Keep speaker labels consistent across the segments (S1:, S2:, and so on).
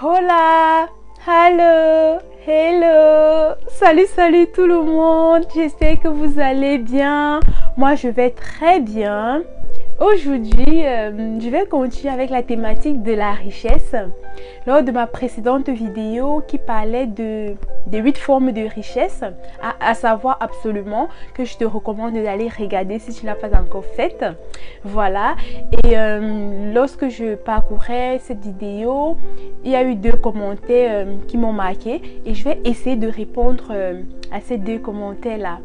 S1: Hola, hello, hello, salut tout le monde, j'espère que vous allez bien. Moi je vais très bien. Aujourd'hui, je vais continuer avec la thématique de la richesse. Lors de ma précédente vidéo qui parlait des 8 formes de richesse, à savoir absolument que je te recommande d'aller regarder si tu ne l'as pas encore faite. Voilà. Et lorsque je parcourais cette vidéo, il y a eu 2 commentaires qui m'ont marqué et je vais essayer de répondre à ces 2 commentaires-là.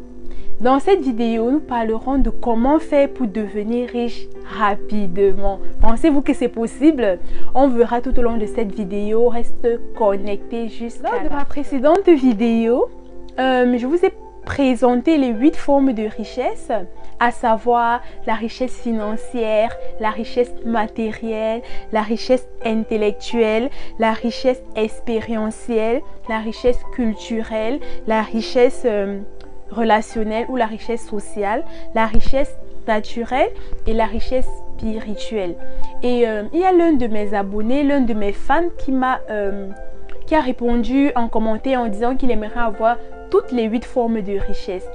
S1: Dans cette vidéo, nous parlerons de comment faire pour devenir riche rapidement. Pensez-vous que c'est possible? On verra tout au long de cette vidéo. Reste connecté jusqu'à la fin. Lors de ma précédente vidéo, je vous ai présenté les 8 formes de richesse, à savoir la richesse financière, la richesse matérielle, la richesse intellectuelle, la richesse expérientielle, la richesse culturelle, la richesse relationnelle ou la richesse sociale, la richesse naturelle et la richesse spirituelle. Et il y a l'un de mes abonnés, l'un de mes fans qui a répondu en commentaire en disant qu'il aimerait avoir toutes les 8 formes de richesse.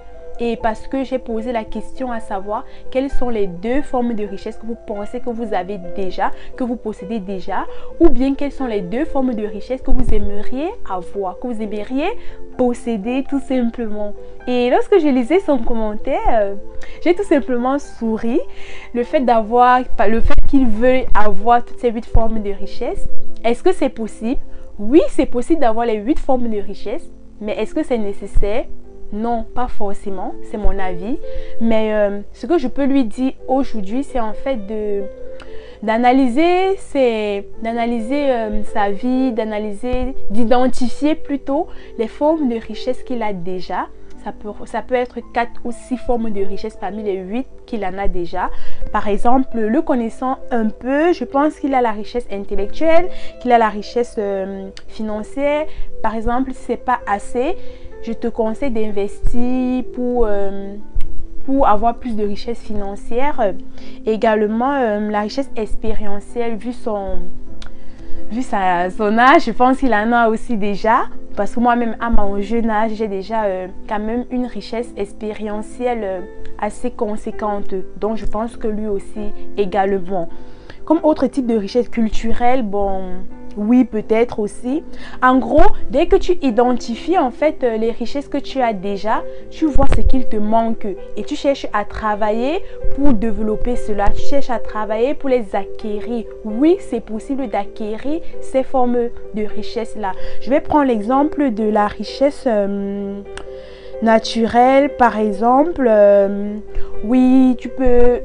S1: Et parce que j'ai posé la question à savoir quelles sont les 2 formes de richesse que vous pensez que vous avez déjà, que vous possédez déjà, ou bien quelles sont les 2 formes de richesse que vous aimeriez avoir, que vous aimeriez posséder tout simplement. Et lorsque je lisais son commentaire, j'ai tout simplement souri. Le fait qu'il veuille avoir toutes ces 8 formes de richesse, est-ce que c'est possible? Oui, c'est possible d'avoir les 8 formes de richesse, mais est-ce que c'est nécessaire? Non, pas forcément, c'est mon avis. Mais ce que je peux lui dire aujourd'hui, c'est en fait d'analyser sa vie, d'identifier plutôt les formes de richesse qu'il a déjà. Ça peut être 4 ou 6 formes de richesse parmi les 8 qu'il en a déjà. Par exemple, le connaissant un peu, je pense qu'il a la richesse intellectuelle, qu'il a la richesse financière. Par exemple, si ce n'est pas assez, je te conseille d'investir pour avoir plus de richesse financière. Également, la richesse expérientielle, vu son âge, je pense qu'il en a aussi déjà. Parce que moi-même, à mon jeune âge, j'ai déjà quand même une richesse expérientielle assez conséquente. Donc, je pense que lui aussi également. Comme autre type de richesse culturelle, bon... Oui, peut-être aussi. En gros, dès que tu identifies en fait les richesses que tu as déjà, tu vois ce qu'il te manque et tu cherches à travailler pour développer cela. Tu cherches à travailler pour les acquérir. Oui, c'est possible d'acquérir ces formes de richesses-là. Je vais prendre l'exemple de la richesse naturelle, par exemple. Oui, tu peux...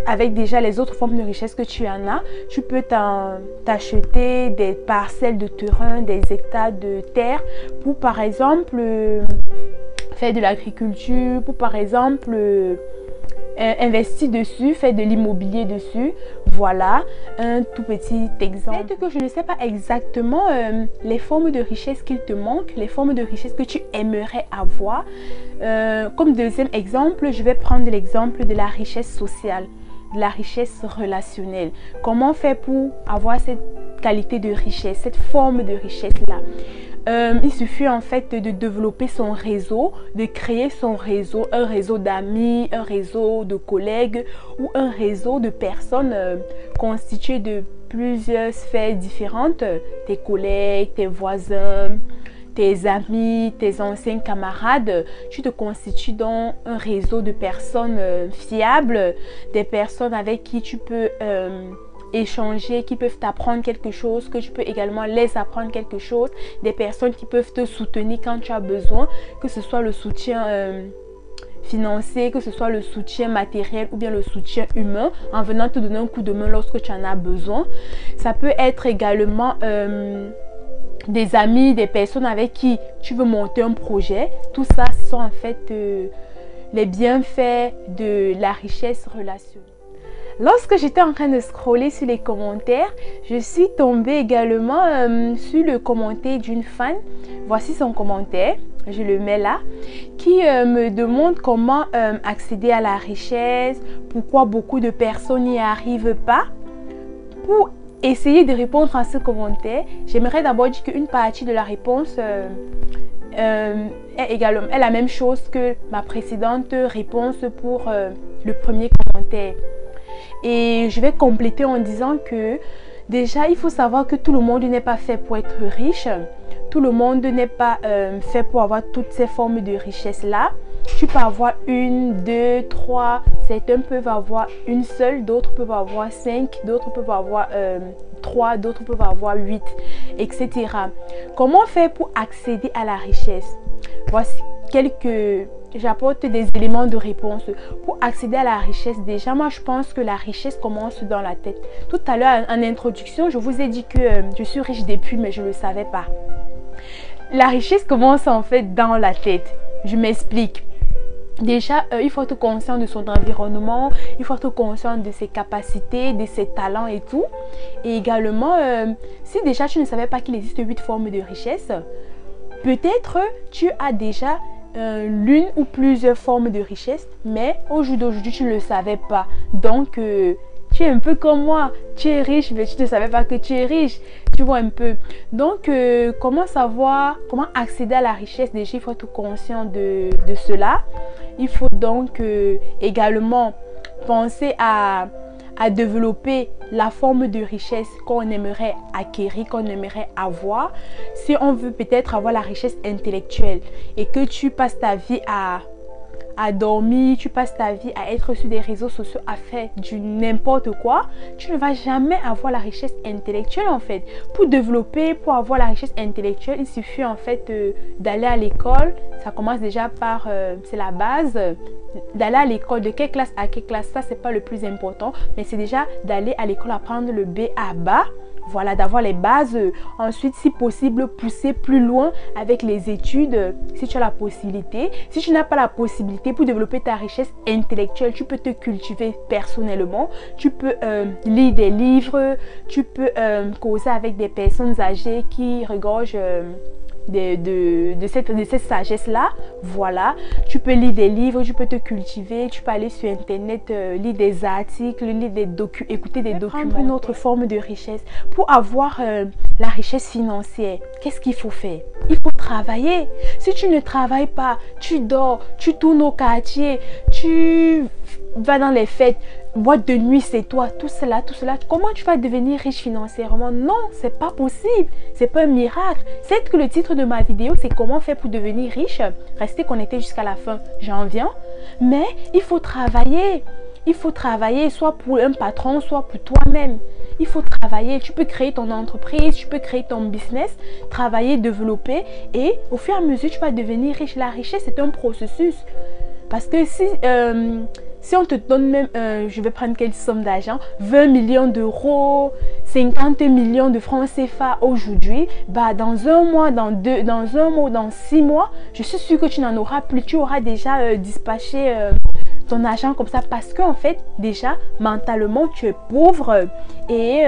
S1: Avec déjà les autres formes de richesse que tu en as, tu peux t'acheter des parcelles de terrain, des hectares de terre pour par exemple faire de l'agriculture, pour par exemple investir dessus, faire de l'immobilier dessus. Voilà un tout petit exemple. Peut-être que je ne sais pas exactement les formes de richesse qu'il te manque, les formes de richesse que tu aimerais avoir. Comme deuxième exemple, je vais prendre l'exemple de la richesse sociale, de la richesse relationnelle. Comment faire pour avoir cette qualité de richesse, cette forme de richesse-là? Il suffit en fait de développer son réseau, de créer son réseau, un réseau d'amis, un réseau de collègues ou un réseau de personnes constitué de plusieurs sphères différentes, tes collègues, tes voisins, tes amis, tes anciens camarades. Tu te constitues dans un réseau de personnes fiables, des personnes avec qui tu peux échanger, qui peuvent t'apprendre quelque chose, que tu peux également les apprendre quelque chose, des personnes qui peuvent te soutenir quand tu as besoin, que ce soit le soutien financier, que ce soit le soutien matériel ou bien le soutien humain, en venant te donner un coup de main lorsque tu en as besoin. Ça peut être également des amis, des personnes avec qui tu veux monter un projet. Tout ça, ce sont en fait les bienfaits de la richesse relationnelle. Lorsque j'étais en train de scroller sur les commentaires, je suis tombée également sur le commentaire d'une fan. Voici son commentaire, je le mets là, qui me demande comment accéder à la richesse, pourquoi beaucoup de personnes n'y arrivent pas. Pour essayer de répondre à ce commentaire. J'aimerais d'abord dire qu'une partie de la réponse est la même chose que ma précédente réponse pour le premier commentaire. Et je vais compléter en disant que déjà, il faut savoir que tout le monde n'est pas fait pour être riche. Tout le monde n'est pas fait pour avoir toutes ces formes de richesse-là. Tu peux avoir une, deux, trois. Certains peuvent avoir une seule, d'autres peuvent avoir 5, d'autres peuvent avoir 3, d'autres peuvent avoir 8, etc. Comment faire pour accéder à la richesse? Voici j'apporte des éléments de réponse. Pour accéder à la richesse, déjà, moi, je pense que la richesse commence dans la tête. Tout à l'heure, en introduction, je vous ai dit que je suis riche depuis, mais je ne le savais pas. La richesse commence en fait dans la tête. Je m'explique. Déjà, il faut être conscient de son environnement, il faut être conscient de ses capacités, de ses talents et tout. Et également, si déjà tu ne savais pas qu'il existe 8 formes de richesse, peut-être tu as déjà l'une ou plusieurs formes de richesse, mais au jour d'aujourd'hui, tu ne le savais pas. Donc, tu es un peu comme moi, tu es riche, mais tu ne savais pas que tu es riche. Tu vois un peu. Donc, comment savoir, comment accéder à la richesse? Déjà, il faut être conscient de cela. Il faut donc également penser à développer la forme de richesse qu'on aimerait acquérir, qu'on aimerait avoir. Si on veut peut-être avoir la richesse intellectuelle et que tu passes ta vie à dormir, tu passes ta vie à être sur des réseaux sociaux, à faire du n'importe quoi, tu ne vas jamais avoir la richesse intellectuelle en fait. Pour développer, pour avoir la richesse intellectuelle, il suffit en fait d'aller à l'école. Ça commence déjà par, c'est la base, d'aller à l'école. De quelle classe à quelle classe, ça c'est pas le plus important, mais c'est déjà d'aller à l'école, apprendre le B à bas. Voilà, d'avoir les bases. Ensuite, si possible, pousser plus loin avec les études, si tu as la possibilité. Si tu n'as pas la possibilité, pour développer ta richesse intellectuelle, tu peux te cultiver personnellement. Tu peux lire des livres, tu peux causer avec des personnes âgées qui regorgent de cette sagesse-là. Voilà, tu peux lire des livres, tu peux te cultiver, tu peux aller sur internet, lire des articles, lire des écouter des documents. Une autre forme de richesse. Pour avoir la richesse financière, qu'est-ce qu'il faut faire? Il faut travailler. Si tu ne travailles pas, tu dors, tu tournes au quartier, tu vas dans les fêtes, boîte de nuit, c'est toi, tout cela, comment tu vas devenir riche financièrement? Non, c'est pas possible, c'est pas un miracle. C'est que le titre de ma vidéo, c'est comment faire pour devenir riche. Restez connectés jusqu'à la fin, j'en viens. Mais il faut travailler. Il faut travailler soit pour un patron, soit pour toi-même. Il faut travailler. Tu peux créer ton entreprise, tu peux créer ton business, travailler, développer. Et au fur et à mesure, tu vas devenir riche. La richesse, c'est un processus. Parce que si on te donne même, je vais prendre quelle somme d'argent, 20 millions d'euros, 50 millions de francs CFA aujourd'hui, bah dans un mois, dans 6 mois, je suis sûre que tu n'en auras plus. Tu auras déjà dispatché ton argent comme ça, parce qu'en fait, déjà, mentalement, tu es pauvre. Et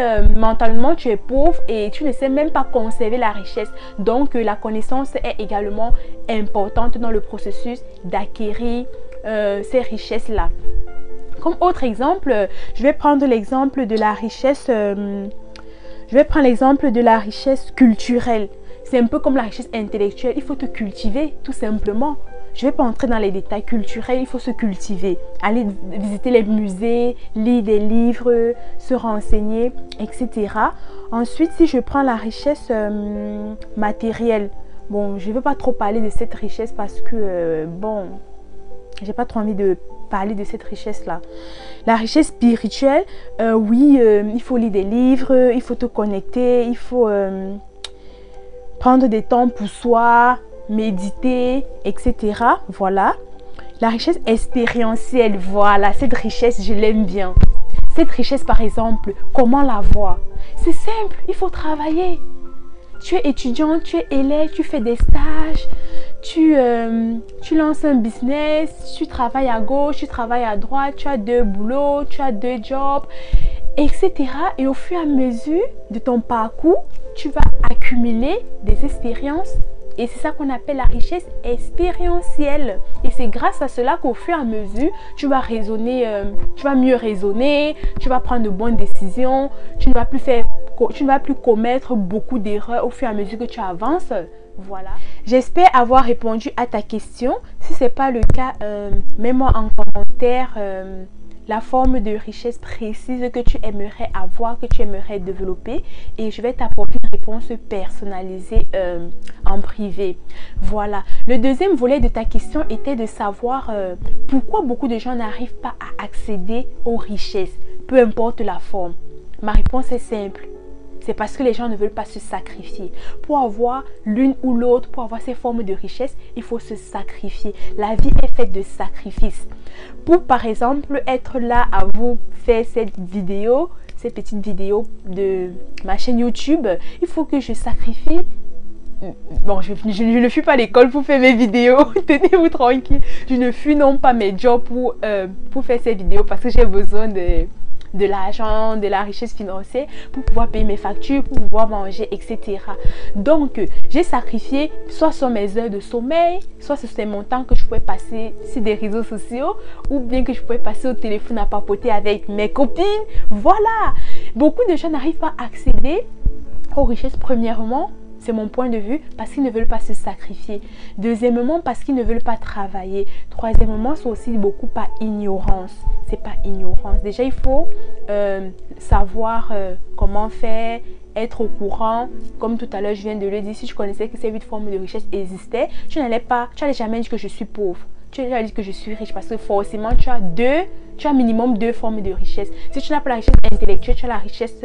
S1: tu ne sais même pas conserver la richesse. Donc, la connaissance est également importante dans le processus d'acquérir ces richesses-là. Comme autre exemple, je vais prendre l'exemple de la richesse, culturelle. C'est un peu comme la richesse intellectuelle. Il faut te cultiver, tout simplement. Je ne vais pas entrer dans les détails culturels, il faut se cultiver. Aller visiter les musées, lire des livres, se renseigner, etc. Ensuite, si je prends la richesse matérielle, bon, je ne veux pas trop parler de cette richesse parce que, bon, j'ai pas trop envie de parler de cette richesse-là. La richesse spirituelle, oui, il faut lire des livres, il faut te connecter, il faut prendre des temps pour soi, méditer, etc. Voilà. La richesse expérientielle, voilà, cette richesse, je l'aime bien. Cette richesse, par exemple, comment l'avoir? C'est simple, il faut travailler. Tu es étudiant, tu es élève, tu fais des stages, tu lances un business, tu travailles à gauche, tu travailles à droite, tu as 2 boulots, tu as 2 jobs, etc. Et au fur et à mesure de ton parcours, tu vas accumuler des expériences Et c'est ça qu'on appelle la richesse expérientielle. Et c'est grâce à cela qu'au fur et à mesure, tu vas raisonner, tu vas mieux raisonner, tu vas prendre de bonnes décisions, tu ne vas plus commettre beaucoup d'erreurs au fur et à mesure que tu avances. Voilà. J'espère avoir répondu à ta question. Si ce n'est pas le cas, mets-moi en commentaire la forme de richesse précise que tu aimerais avoir, que tu aimerais développer, et je vais t'apporter une réponse personnalisée en privé. Voilà. Le deuxième volet de ta question était de savoir pourquoi beaucoup de gens n'arrivent pas à accéder aux richesses, peu importe la forme. Ma réponse est simple. C'est parce que les gens ne veulent pas se sacrifier. Pour avoir l'une ou l'autre, pour avoir ces formes de richesse, il faut se sacrifier. La vie est faite de sacrifices. Pour par exemple être là à vous faire cette vidéo, ces petites vidéos de ma chaîne YouTube, il faut que je sacrifie. Bon, je ne fuis pas l'école pour faire mes vidéos, tenez-vous tranquille. Je ne fuis non pas mes jobs pour faire ces vidéos parce que j'ai besoin de l'argent, de la richesse financière pour pouvoir payer mes factures, pour pouvoir manger, etc. Donc, j'ai sacrifié soit sur mes heures de sommeil, soit sur ces montants que je pouvais passer sur des réseaux sociaux, ou bien que je pouvais passer au téléphone à papoter avec mes copines. Voilà! Beaucoup de gens n'arrivent pas à accéder aux richesses, premièrement. C'est mon point de vue, parce qu'ils ne veulent pas se sacrifier. Deuxièmement, parce qu'ils ne veulent pas travailler. Troisièmement, c'est aussi beaucoup par ignorance. C'est pas ignorance. Déjà, il faut savoir comment faire, être au courant. Comme tout à l'heure, je viens de le dire, si je connaissais que ces 8 formes de richesse existaient, tu n'allais jamais dire que je suis pauvre. Tu allais dire que je suis riche parce que forcément, tu as minimum 2 formes de richesse. Si tu n'as pas la richesse intellectuelle, tu as la richesse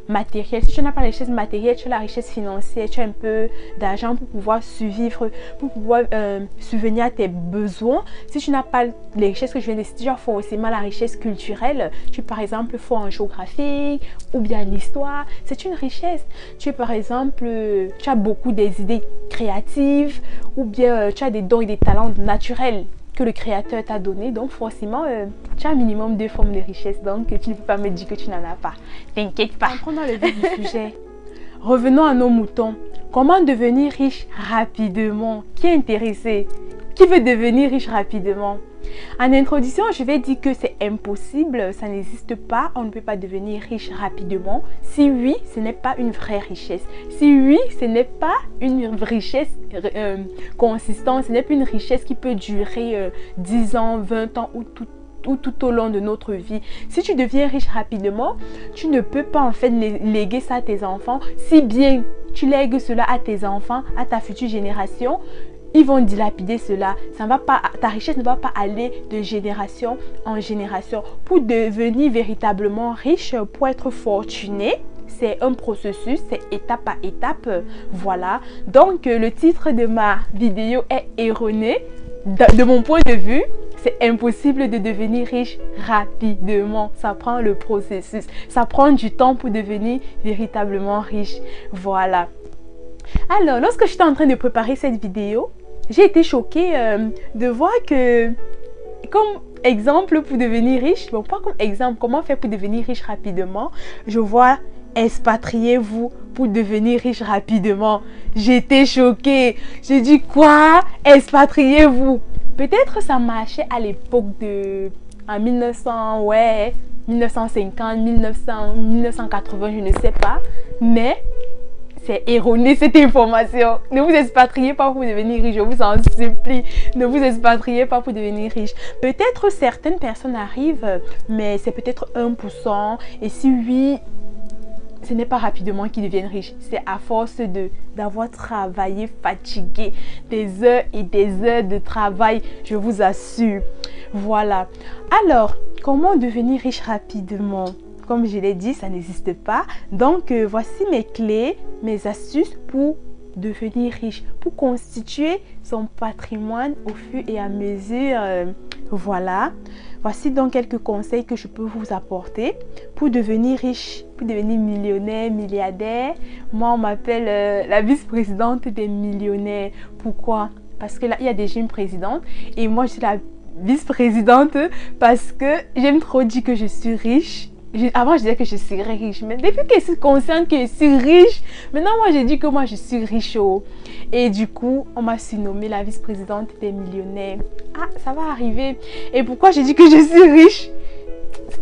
S1: matérielle. Si tu n'as pas la richesse matérielle, tu as la richesse financière, tu as un peu d'argent pour pouvoir survivre, pour pouvoir subvenir à tes besoins. Si tu n'as pas les richesses que je viens de citer, tu as forcément la richesse culturelle. Tu es par exemple fort en géographie ou bien en histoire. C'est une richesse. Tu es par exemple, tu as beaucoup des idées créatives ou bien tu as des dons et des talents naturels que le créateur t'a donné. Donc forcément, tu as un minimum 2 formes de richesse. Donc tu ne peux pas me dire que tu n'en as pas. T'inquiète pas. Entrons dans le vif du sujet. Revenons à nos moutons. Comment devenir riche rapidement? Qui est intéressé? Qui veut devenir riche rapidement? En introduction, je vais dire que c'est impossible, ça n'existe pas, on ne peut pas devenir riche rapidement. Si oui, ce n'est pas une vraie richesse. Si oui, ce n'est pas une richesse consistante, ce n'est pas une richesse qui peut durer 10 ans, 20 ans ou tout au long de notre vie. Si tu deviens riche rapidement, tu ne peux pas en fait léguer ça à tes enfants. Si bien tu lègues cela à tes enfants, à ta future génération, ils vont dilapider cela. Ça va pas, ta richesse ne va pas aller de génération en génération. Pour devenir véritablement riche, pour être fortuné, c'est un processus, c'est étape par étape. Voilà. Donc, le titre de ma vidéo est erroné. De mon point de vue, c'est impossible de devenir riche rapidement. Ça prend le processus. Ça prend du temps pour devenir véritablement riche. Voilà. Alors, lorsque j'étais en train de préparer cette vidéo, j'ai été choquée de voir que, comme exemple pour devenir riche, bon, pas comme exemple, comment faire pour devenir riche rapidement, je vois expatriez-vous pour devenir riche rapidement. J'étais choquée. J'ai dit quoi? Expatriez-vous. Peut-être ça marchait à l'époque en 1900, ouais, 1950, 1980, je ne sais pas, mais c'est erroné cette information. Ne vous expatriez pas pour devenir riche, je vous en supplie. Ne vous expatriez pas pour devenir riche. Peut-être certaines personnes arrivent, mais c'est peut-être 1%. Et si oui, ce n'est pas rapidement qu'ils deviennent riches. C'est à force d'avoir travaillé, fatigué, des heures et des heures de travail, je vous assure. Voilà. Alors, comment devenir riche rapidement? Comme je l'ai dit, ça n'existe pas. Donc, voici mes clés, mes astuces pour devenir riche, pour constituer son patrimoine au fur et à mesure. Voilà. Voici donc quelques conseils que je peux vous apporter pour devenir riche, pour devenir millionnaire, milliardaire. Moi, on m'appelle la vice-présidente des millionnaires. Pourquoi? Parce que là, il y a déjà une présidente et moi, je suis la vice-présidente parce que j'aime trop dire que je suis riche. Avant, je disais que je serais riche. Mais depuis que je suis consciente que je suis riche, maintenant, moi, j'ai dit que moi, je suis riche. Oh. Et du coup, on m'a surnommée la vice-présidente des millionnaires. Ah, ça va arriver. Et pourquoi j'ai dit que je suis riche?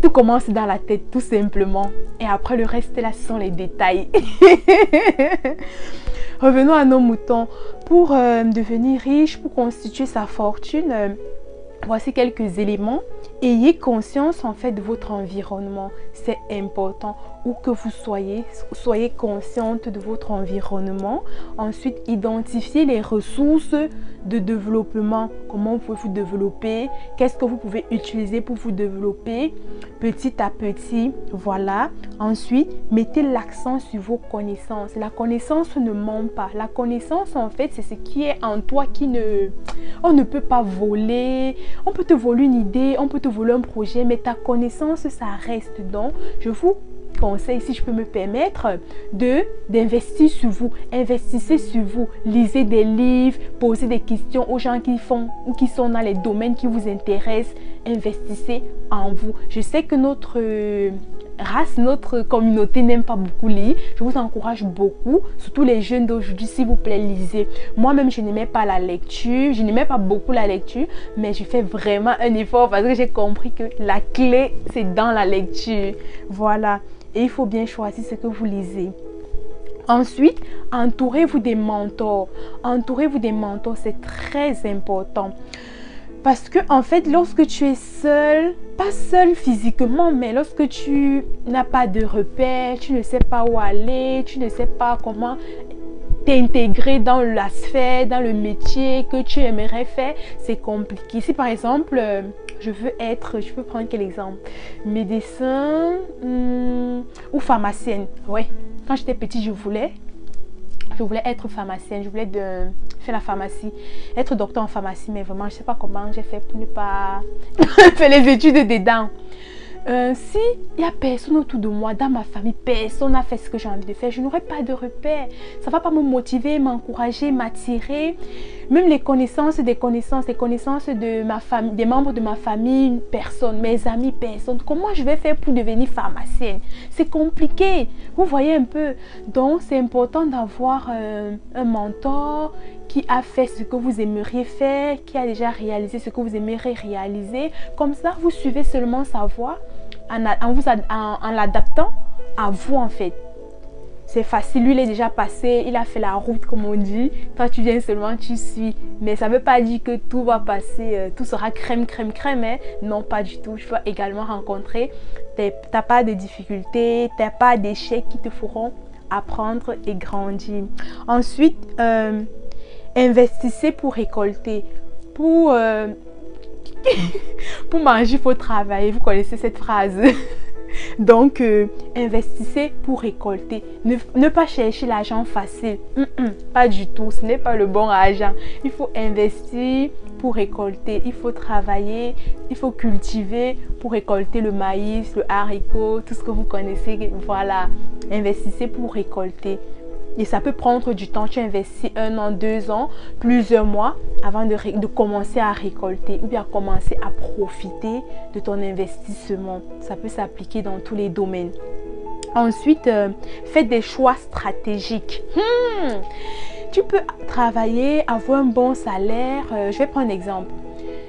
S1: Tout commence dans la tête, tout simplement. Et après, le reste, là, ce sont les détails. Revenons à nos moutons. Pour devenir riche, pour constituer sa fortune, voici quelques éléments. Ayez conscience en fait de votre environnement. C'est important. Où que vous soyez consciente de votre environnement. Ensuite, identifiez les ressources de développement. Comment vous pouvez vous développer? Qu'est-ce que vous pouvez utiliser pour vous développer petit à petit? Voilà. Ensuite, mettez l'accent sur vos connaissances. La connaissance ne ment pas. La connaissance, en fait, c'est ce qui est en toi on ne peut pas voler. On peut te voler une idée, on peut te voler un projet, mais ta connaissance, ça reste. Donc, je vous conseil, si je peux me permettre, d'investir sur vous. Investissez sur vous. Lisez des livres, posez des questions aux gens qui font ou qui sont dans les domaines qui vous intéressent. Investissez en vous. Je sais que notre race, notre communauté n'aime pas beaucoup lire. Je vous encourage beaucoup, surtout les jeunes d'aujourd'hui, s'il vous plaît, lisez. Moi-même, je n'aimais pas la lecture. Je n'aimais pas beaucoup la lecture, mais je fais vraiment un effort parce que j'ai compris que la clé, c'est dans la lecture. Voilà. Et il faut bien choisir ce que vous lisez. Ensuite, entourez-vous des mentors. Entourez-vous des mentors, c'est très important. Parce que en fait, lorsque tu es seul, pas seul physiquement, mais lorsque tu n'as pas de repères, tu ne sais pas où aller, tu ne sais pas comment t'intégrer dans la sphère, dans le métier que tu aimerais faire, c'est compliqué. Si par exemple, je peux prendre quel exemple? Médecin ou pharmacienne. Ouais, quand j'étais petite, je voulais être pharmacienne, je voulais faire la pharmacie, être docteur en pharmacie, mais vraiment, je ne sais pas comment j'ai fait pour ne pas faire les études dedans. Si il n'y a personne autour de moi, dans ma famille, personne n'a fait ce que j'ai envie de faire, je n'aurai pas de repères. Ça ne va pas me motiver, m'encourager, m'attirer. Même les connaissances de ma famille, des membres de ma famille, personne, mes amis, personne. Comment je vais faire pour devenir pharmacienne? C'est compliqué. Vous voyez un peu. Donc, c'est important d'avoir un mentor qui a fait ce que vous aimeriez faire, qui a déjà réalisé ce que vous aimeriez réaliser. Comme ça, vous suivez seulement sa voie en l'adaptant à vous en fait. C'est facile, lui il est déjà passé, il a fait la route comme on dit. Toi tu viens seulement, tu suis. Mais ça ne veut pas dire que tout va passer, tout sera crème. Hein? Non, pas du tout. Tu vas également rencontrer ta part de difficultés, ta part d'échecs qui te feront apprendre et grandir. Ensuite, investissez pour récolter. Pour manger, il faut travailler. Vous connaissez cette phrase. Donc, investissez pour récolter. Ne pas chercher l'argent facile. Pas du tout. Ce n'est pas le bon argent. Il faut investir pour récolter. Il faut travailler. Il faut cultiver pour récolter le maïs, le haricot, tout ce que vous connaissez. Voilà. Investissez pour récolter. Et ça peut prendre du temps. Tu investis 1 an, 2 ans, plusieurs mois avant de commencer à récolter ou bien commencer à profiter de ton investissement. Ça peut s'appliquer dans tous les domaines. Ensuite, faites des choix stratégiques. Tu peux travailler, avoir un bon salaire. Je vais prendre un exemple.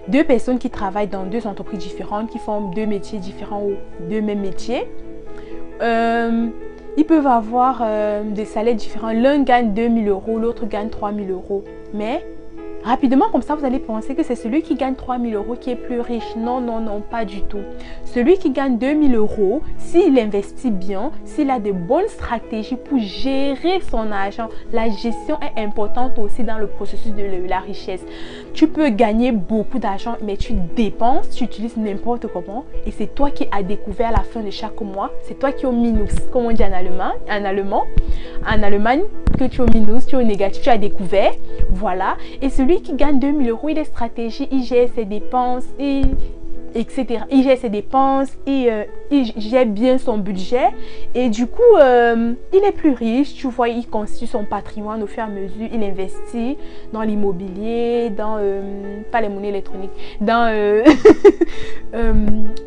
S1: 2 personnes qui travaillent dans 2 entreprises différentes, qui font 2 métiers différents ou 2 mêmes métiers. Ils peuvent avoir des salaires différents. L'un gagne 2000 €, l'autre gagne 3000 €. Mais rapidement, comme ça, vous allez penser que c'est celui qui gagne 3000 € qui est plus riche. Non, non, non, pas du tout. Celui qui gagne 2000 €, s'il investit bien, s'il a de bonnes stratégies pour gérer son argent, la gestion est importante aussi dans le processus de la richesse. Tu peux gagner beaucoup d'argent, mais tu dépenses, tu utilises n'importe comment. Et c'est toi qui as découvert à la fin de chaque mois. C'est toi qui es au minus, comme on dit en allemand. En Allemagne, que tu es au minus, tu es au négatif, tu as découvert. Voilà. Et celui qui gagne 2000 €, il est stratégique, il gère ses dépenses, etc. Il gère ses dépenses, il gère bien son budget et du coup, il est plus riche. Tu vois, il constitue son patrimoine au fur et à mesure. Il investit dans l'immobilier, dans, pas les monnaies électroniques, dans,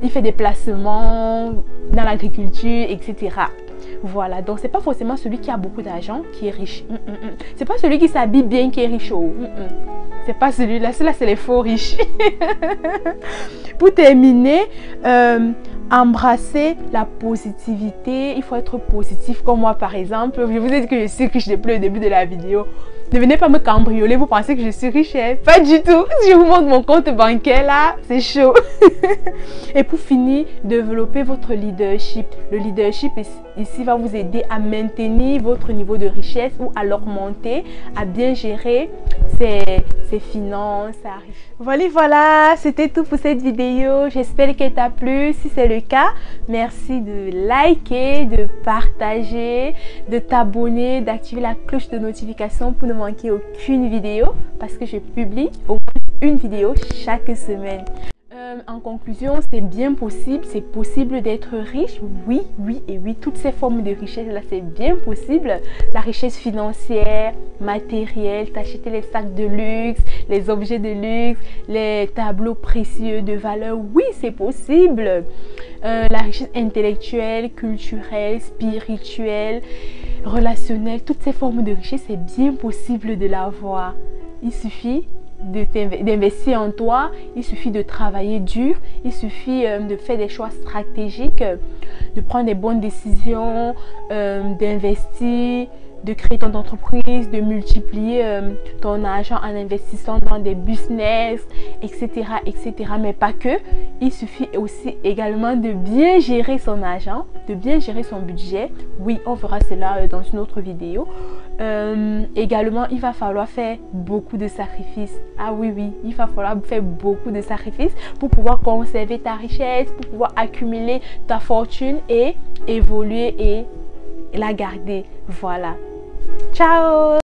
S1: il fait des placements dans l'agriculture, etc. Voilà, donc c'est pas forcément celui qui a beaucoup d'argent qui est riche. C'est pas celui qui s'habille bien qui est riche. C'est pas celui-là, ceux-là c'est les faux riches. Pour terminer, embrasser la positivité. Il faut être positif comme moi par exemple. Je vous ai dit que je suis riche depuis le début de la vidéo. Ne venez pas me cambrioler, vous pensez que je suis riche, hein? Pas du tout. Si je vous montre mon compte bancaire là, c'est chaud. Et pour finir, développez votre leadership. Le leadership ici va vous aider à maintenir votre niveau de richesse ou à l'augmenter, à bien gérer ses finances. Voilà, c'était tout pour cette vidéo. J'espère qu'elle t'a plu. Si c'est le cas, merci de liker, de partager, de t'abonner, d'activer la cloche de notification pour ne manquer aucune vidéo parce que je publie au moins une vidéo chaque semaine. En conclusion, c'est bien possible, c'est possible d'être riche, oui, toutes ces formes de richesse là, c'est bien possible. La richesse financière, matérielle, t'acheter les sacs de luxe, les objets de luxe, les tableaux précieux de valeur, oui, c'est possible. La richesse intellectuelle, culturelle, spirituelle, relationnelle, toutes ces formes de richesse, c'est bien possible de l'avoir. Il suffit d'investir en toi, il suffit de travailler dur, il suffit de faire des choix stratégiques, de prendre des bonnes décisions, d'investir, de créer ton entreprise, de multiplier ton argent en investissant dans des business, etc., etc. Mais pas que. Il suffit aussi également de bien gérer son argent, de bien gérer son budget. Oui, on verra cela dans une autre vidéo. Également, il va falloir faire beaucoup de sacrifices. Ah oui, il va falloir faire beaucoup de sacrifices pour pouvoir conserver ta richesse, pour pouvoir accumuler ta fortune et évoluer et la garder. Voilà. Ciao!